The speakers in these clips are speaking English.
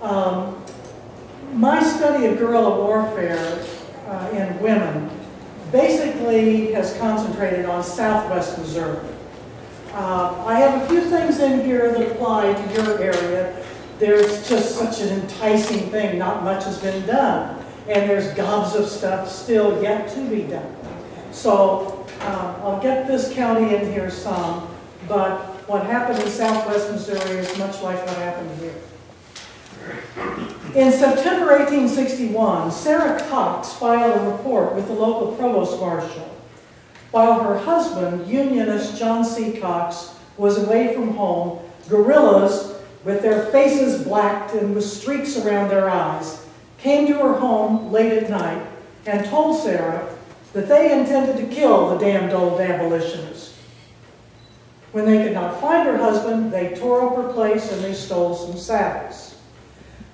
My study of guerrilla warfare in women basically has concentrated on southwest Missouri. I have a few things in here that apply to your area. There's just such an enticing thing. Not much has been done. And there's gobs of stuff still yet to be done. So I'll get this county in here some, but what happened in southwest Missouri is much like what happened here. In September 1861, Sarah Cox filed a report with the local provost marshal. While her husband, Unionist John C. Cox, was away from home, guerrillas, with their faces blacked and with streaks around their eyes, came to her home late at night and told Sarah that they intended to kill the damned old abolitionists. When they could not find her husband, they tore up her place and they stole some saddles.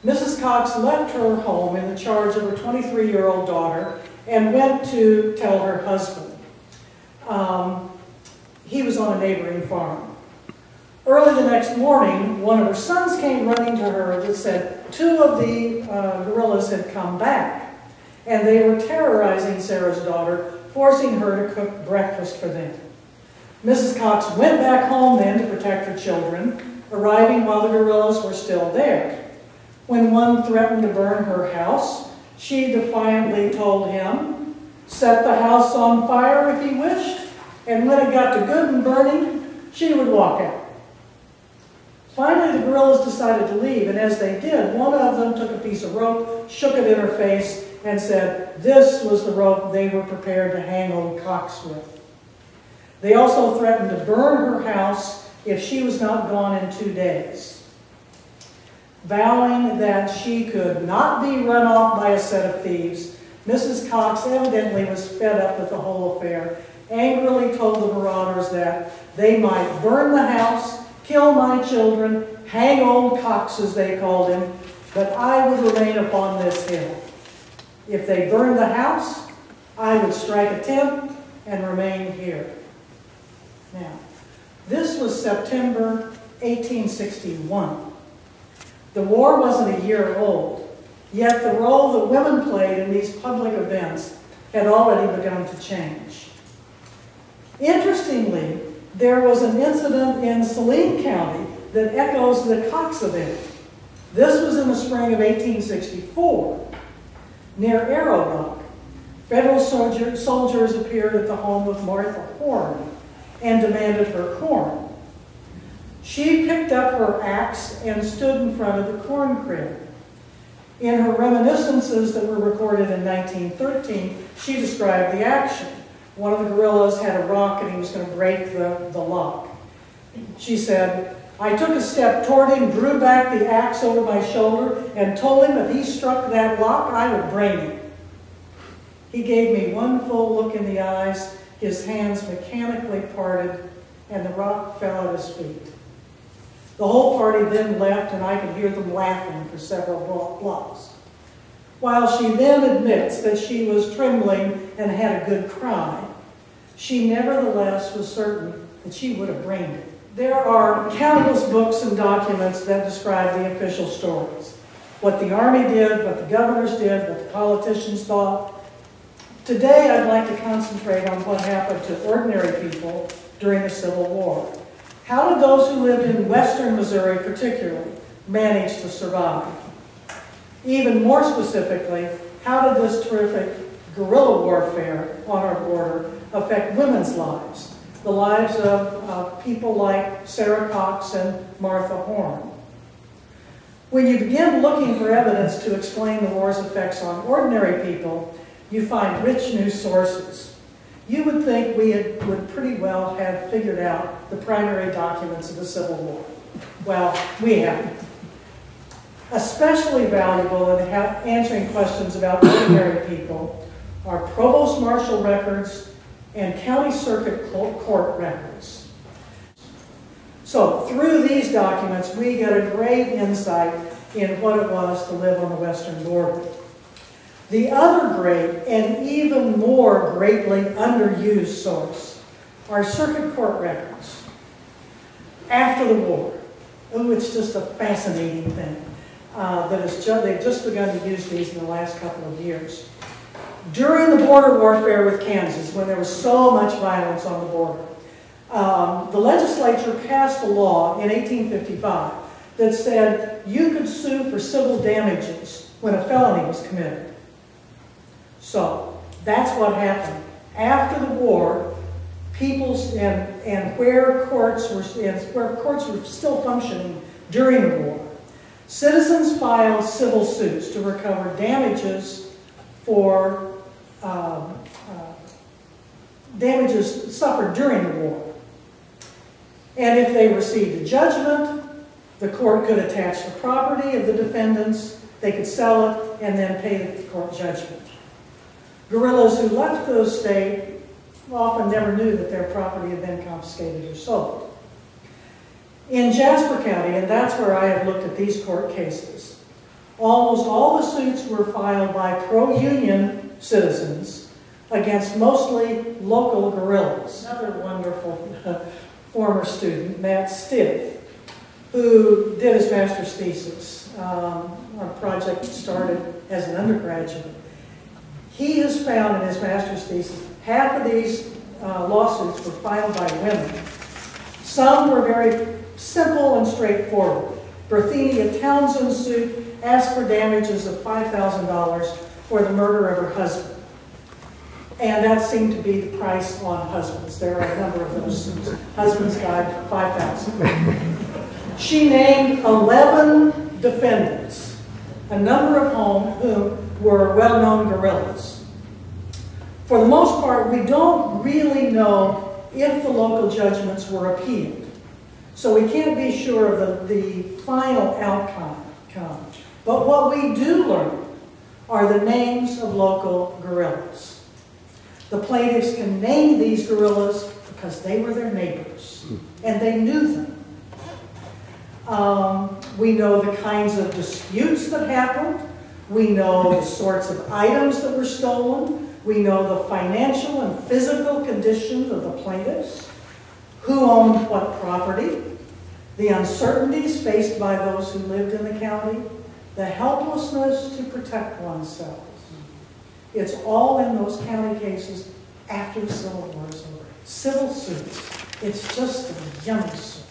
Mrs. Cox left her home in the charge of her 23-year-old daughter and went to tell her husband. He was on a neighboring farm. Early the next morning, one of her sons came running to her that said 2 of the guerrillas had come back, and they were terrorizing Sarah's daughter, forcing her to cook breakfast for them. Mrs. Cox went back home then to protect her children, arriving while the guerrillas were still there. When one threatened to burn her house, she defiantly told him, set the house on fire if he wished, and when it got to good and burning, she would walk out. Finally, the guerrillas decided to leave, and as they did, one of them took a piece of rope, shook it in her face, and said this was the rope they were prepared to hang old Cox with. They also threatened to burn her house if she was not gone in 2 days. Vowing that she could not be run off by a set of thieves, Mrs. Cox evidently was fed up with the whole affair, angrily told the marauders that they might burn the house, kill my children, hang old Cox as they called him, but I would remain upon this hill. If they burned the house, I would strike a tent and remain here. Now, this was September 1861. The war wasn't a year old, yet the role that women played in these public events had already begun to change. Interestingly, there was an incident in Saline County that echoes the Cox event. This was in the spring of 1864. Near Arrow Rock, federal soldiers appeared at the home of Martha Horn and demanded her corn. She picked up her axe and stood in front of the corn crib. In her reminiscences that were recorded in 1913, she described the action. One of the guerrillas had a rock and he was going to break the lock. She said, I took a step toward him, drew back the axe over my shoulder, and told him if he struck that lock, I would brain him. He gave me one full look in the eyes, his hands mechanically parted, and the rock fell at his feet. The whole party then left, and I could hear them laughing for several blocks. While she then admits that she was trembling and had a good cry, she nevertheless was certain that she would have brained it. There are countless books and documents that describe the official stories. What the Army did, what the governors did, what the politicians thought. Today, I'd like to concentrate on what happened to ordinary people during the Civil War. How did those who lived in western Missouri particularly manage to survive? Even more specifically, how did this terrific guerrilla warfare on our border affect women's lives, the lives of people like Sarah Cox and Martha Horn? When you begin looking for evidence to explain the war's effects on ordinary people, you find rich new sources. You would think we would pretty well have figured out the primary documents of the Civil War. Well, we haven't. Especially valuable in answering questions about ordinary people are provost marshal records and county circuit court records. So through these documents, we get a great insight in what it was to live on the western border. The other great and even more greatly underused source are circuit court records after the war. Oh, it's just a fascinating thing. they've just begun to use these in the last couple of years. During the border warfare with Kansas, when there was so much violence on the border, the legislature passed a law in 1855 that said you could sue for civil damages when a felony was committed. So that's what happened. After the war, where courts were still functioning during the war, citizens filed civil suits to recover damages for damages suffered during the war. And if they received a judgment, the court could attach the property of the defendants, they could sell it, and then pay the court judgment. Guerrillas who left the state often never knew that their property had been confiscated or sold. In Jasper County, and that's where I have looked at these court cases, almost all the suits were filed by pro-union citizens against mostly local guerrillas. Another wonderful former student, Matt Stiff, who did his master's thesis on a project that started as an undergraduate. He has found in his master's thesis half of these lawsuits were filed by women. Some were very simple and straightforward. Berthenia Townsend's suit asked for damages of $5,000 for the murder of her husband. And that seemed to be the price on husbands. There are a number of those suits. Husbands died for $5,000. She named 11 defendants, a number of whom were well-known guerrillas. For the most part, we don't really know if the local judgments were appealed. So we can't be sure of the final outcome. But what we do learn are the names of local guerrillas. The plaintiffs can name these guerrillas because they were their neighbors and they knew them. We know the kinds of disputes that happened. We know the sorts of items that were stolen. We know the financial and physical conditions of the plaintiffs, who owned what property, the uncertainties faced by those who lived in the county, the helplessness to protect oneself. It's all in those county cases after the Civil War is over. Civil suits. It's just a yummy suit.